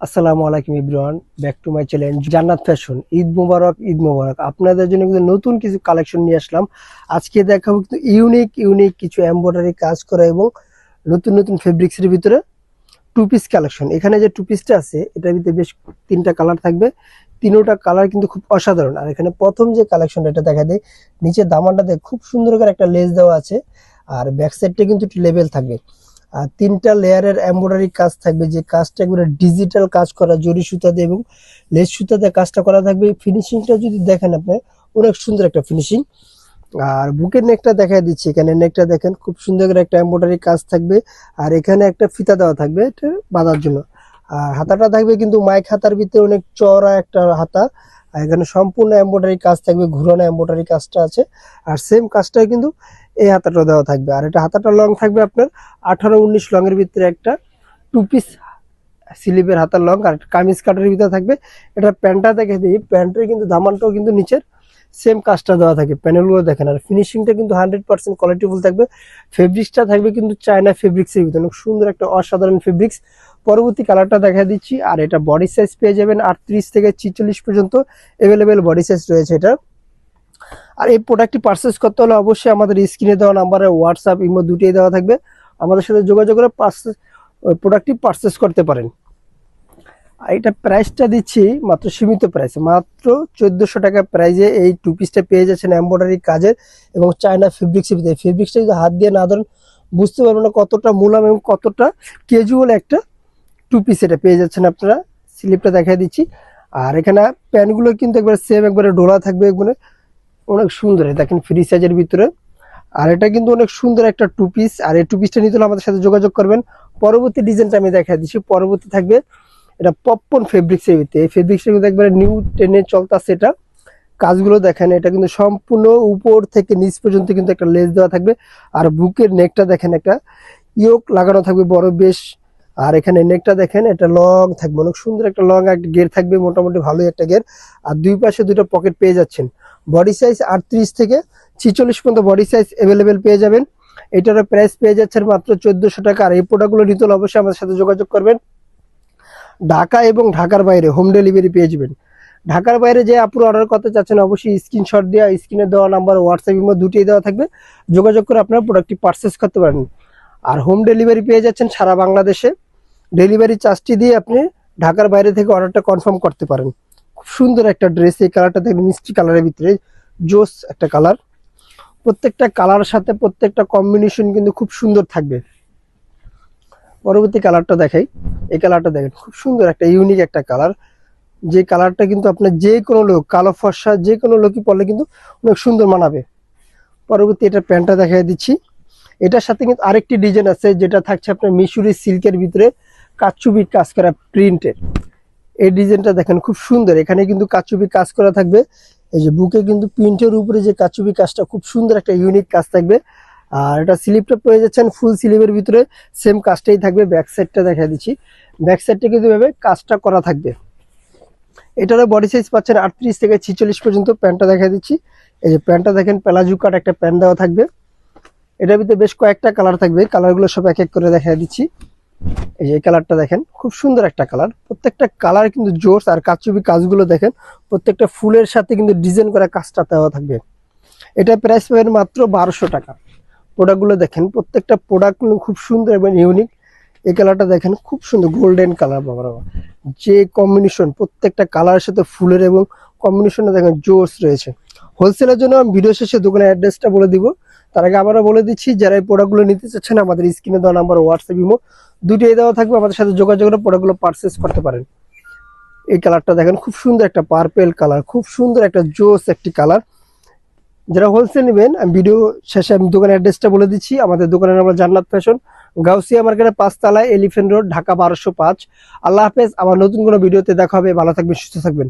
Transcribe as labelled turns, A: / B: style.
A: আসসালামু আলাইকুম everyone, back to my channel জান্নাত ফ্যাশন। ঈদ মোবারক, ঈদ মোবারক। আপনাদের জন্য কিন্তু নতুন কিছু কালেকশন নিয়ে আসলাম। আজকে দেখাবো কিন্তু ইউনিক ইউনিক কিছু এমব্রয়ডারি কাজ করা এবং নতুন নতুন ফেব্রিক্সের ভিতরে টু পিস কালেকশন। এখানে যে টু পিসটা আছে এটার ভিতরে বেশ তিনটা কালার থাকবে, তিনোটা কালার কিন্তু খুব অসাধারণ। আর এখানে প্রথম যে কালেকশনটা এটা দেখা দেয়, নিচে দামানটাতে খুব সুন্দর করে একটা লেস দেওয়া আছে, আর ব্যাক সাইডটা কিন্তু একটু লেভেল থাকবে। আর তিনটা লেয়ারের এমব্রয়ডারি কাজ থাকবে, যে কাজটা একবারে ডিজিটাল কাজ করা, জরি সুতা দিয়ে এবং লেস সুতা দিয়ে কাজটা করা থাকবে। ফিনিশিংটা যদি দেখেন আপনি, অনেক সুন্দর একটা ফিনিশিং। আর বুকের নেকটা দেখাই দিচ্ছি, এখানে নেকটা দেখেন খুব সুন্দর করে একটা এমব্রয়ডারি কাজ থাকবে, আর এখানে একটা ফিতা দেওয়া থাকবে এটা বাঁধার জন্য। আর হাতাটা থাকবে কিন্তু মাইক হাতার ভিতরে অনেক চওড়া একটা হাতা, আর এখানে সম্পূর্ণ এমব্রয়ডারি কাজ থাকবে, ঘুরানো এমব্রয়ডারি কাজটা আছে। আর সেম কাজটাই কিন্তু এই হাতাটা দেওয়া থাকবে। আর এটা হাতাটা লং থাকবে আপনার 18-19 লং এর ভিতরে একটা টু পিস স্লিভের হাতার লং, আর কামিজ কাটের ভিতরে থাকবে। এটা প্যান্টটা দেখে দিই, প্যান্টের কিন্তু দামানটাও কিন্তু নিচের সেম কাজটা দেওয়া থাকে, প্যানেলগুলো দেখেন। আর ফিনিশিংটা কিন্তু 100% কোয়ালিটিফুল থাকবে। ফেব্রিক্সটা থাকবে কিন্তু চায়না ফেব্রিক্সের ভিতরে, অনেক সুন্দর একটা অসাধারণ ফেব্রিক্স। পরবর্তী কালারটা দেখা দিচ্ছি। আর এটা বডি সাইজ পেয়ে যাবেন 38 থেকে 46 পর্যন্ত অ্যাভেলেবেল বডি সাইজ রয়েছে এটা। আর এই প্রোডাক্টটি পারচেস করতে হলে অবশ্যই আমাদের স্ক্রিনে দেওয়া নাম্বারে হোয়াটসঅ্যাপ ইমো দুটোই দেওয়া থাকবে, আমাদের সাথে যোগাযোগ করে প্রোডাক্টটি পারচেস করতে পারেন। আর এটা প্রাইসটা দিচ্ছি মাত্র সীমিত প্রাইসে, মাত্র 1400 টাকা প্রাইজে এই টু পিসটা পেয়ে যাচ্ছেন এমব্রয়ডারি কাজের এবং চায়না ফেব্রিক্সের ভিতরে। ফেব্রিক্সটা যদি হাত দিয়ে না ধরেন বুঝতে পারবেন না কতটা মুলাম এবং কতটা ক্যাজুয়াল একটা টু পিস এটা পেয়ে যাচ্ছেন আপনারা। স্লিপটা দেখাই দিচ্ছি। আর এখানে প্যান্টগুলো কিন্তু একবারে সেম, একবারে ডোলা থাকবে, একবারে অনেক সুন্দর দেখেন ফ্রি সাইজের ভিতরে। আর এটা কিন্তু অনেক সুন্দর একটা টু পিস। আর এই টু পিসটা নিতে হলে আমাদের সাথে যোগাযোগ করবেন। পরবর্তী ডিজাইনটা আমি দেখা দিচ্ছি। পরবর্তী থাকবে এটা পপকর্ন ফেব্রিক্স এর ভিতরে। এই ফেব্রিক্সটা কিন্তু একবারে নিউ ট্রেনে চলতেছে এটা। কাজগুলো দেখেন, এটা কিন্তু সম্পূর্ণ উপর থেকে নিচ পর্যন্ত কিন্তু একটা লেস দেওয়া থাকবে। আর বুকের নেকটা দেখেন একটা ইয়োক লাগানো থাকবে বড় বেশ। আর এখানে নেকটা দেখেন, এটা লং থাকবে, অনেক সুন্দর একটা লং একটা গের থাকবে, মোটামুটি ভালোই একটা গের। আর দুই পাশে দুটো পকেট পেয়ে যাচ্ছেন। বডি সাইজ 38 থেকে 46 পর্যন্ত বডি সাইজ অ্যাভেলেবেল পেয়ে যাবেন। এটার প্রাইস পেয়ে যাচ্ছেন মাত্র 1400 টাকা। আর এই প্রোডাক্টগুলো নিতে হলে অবশ্যই আমাদের সাথে যোগাযোগ করবেন। ঢাকা এবং ঢাকার বাইরে হোম ডেলিভারি পেয়ে যাবেন। ঢাকার বাইরে যে আপুরা অর্ডার করতে চাচ্ছেন অবশ্যই স্ক্রিনশট দিয়ে স্ক্রিনে দেওয়া নাম্বার হোয়াটসঅ্যাপ ইমো দুটোই দেওয়া থাকবে, যোগাযোগ করে আপনারা প্রোডাক্টটি পারচেস করতে পারেন। আর হোম ডেলিভারি পেয়ে যাচ্ছেন সারা বাংলাদেশে। ডেলিভারি চার্জটি দিয়ে আপনি ঢাকার বাইরে থেকে অর্ডারটা কনফার্ম করতে পারেন। খুব সুন্দর একটা ড্রেস, এই কালারটা দেখবেন মিষ্টি কালারের ভিতরে, জোস একটা কালার। প্রত্যেকটা কালারের সাথে প্রত্যেকটা কম্বিনেশন কিন্তু খুব সুন্দর থাকবে। পরবর্তী কালারটা দেখাই, এই কালারটা দেখেন খুব সুন্দর একটা ইউনিক একটা কালার, যে কালারটা কিন্তু আপনার যে কোনো লোক, কালো ফর্সা যে কোনো লোকই পরলে কিন্তু অনেক সুন্দর মানাবে। পরবর্তী এটা প্যান্টটা দেখাই দিচ্ছি। এটার সাথে কিন্তু আরেকটি ডিজাইন আছে, যেটা থাকছে আপনার মিশরি সিল্কের ভিতরে কাচুবি কাজ করা প্রিন্টের। এই ডিজাইনটা দেখেন খুব সুন্দর, এখানে কিন্তু কাচুবি কাজ করা থাকবে। এই যে বুকে কিন্তু প্রিন্টের উপরে যে কাচুবি কাজটা, খুব সুন্দর একটা ইউনিক কাজ থাকবে। আর এটা স্লিপটা পেয়ে যাচ্ছেন ফুল স্লিভের ভিতরে, সেম কাজটাই থাকবে। ব্যাক সাইডটা দেখা দিচ্ছি, ব্যাক সাইডটা কিন্তু এভাবে কাজটা করা থাকবে। এটারও বডি সাইজ পাচ্ছেন 38 থেকে 46 পর্যন্ত। প্যান্টটা দেখা দিচ্ছি, এই যে প্যান্টটা দেখেন প্লাজো কাট একটা প্যান্ট দেওয়া থাকবে। এটার ভিতরে বেশ কয়েকটা কালার থাকবে, কালারগুলো সব এক এক করে দেখা দিচ্ছি। এই যে কালারটা দেখেন খুব সুন্দর একটা কালার, প্রত্যেকটা কালার কিন্তু জোস। আর কাচুবি কাজগুলো দেখেন, প্রত্যেকটা ফুলের সাথে কিন্তু ডিজাইন করা কাজটা দেওয়া থাকবে। এটা প্রাইস পাবেন মাত্র 1200 টাকা। প্রোডাক্টগুলো দেখেন, প্রত্যেকটা প্রোডাক্টগুলো খুব সুন্দর এবং ইউনিক। এই কালারটা দেখেন খুব সুন্দর গোল্ডেন কালার, বাবা যে কম্বিনেশন, প্রত্যেকটা কালারের সাথে ফুলের এবং কম্বিনেশনটা দেখেন জোস রয়েছে। হোলসেলের জন্য আমি ভিডিও শেষে দোকানের অ্যাড্রেসটা বলে দিব, তার আগে আবারও বলে দিচ্ছি, যারা এই প্রোডাক্টগুলো নিতে চাচ্ছেন আমাদের স্ক্রিনে দেওয়া নাম্বার হোয়াটসঅ্যাপ ইমো দুটোই দেওয়া থাকবে, আমাদের সাথে যোগাযোগ করে প্রোডাক্টগুলো পারচেস করতে পারেন। এই কালারটা দেখেন খুব সুন্দর একটা পার্পেল কালার, খুব সুন্দর একটা জোস একটি কালার। যারা হোলসেল নেবেন, আমি ভিডিও শেষে আমি দোকানের অ্যাড্রেসটা বলে দিচ্ছি। আমাদের দোকানের নাম জান্নাত ফ্যাশন, গাউসিয়া মার্কেটের 5 তলায়, এলিফ্যান্ট রোড, ঢাকা 1205। আল্লাহ হাফেজ। আমার নতুন কোনো ভিডিওতে দেখা হবে। ভালো থাকবেন, সুস্থ থাকবেন।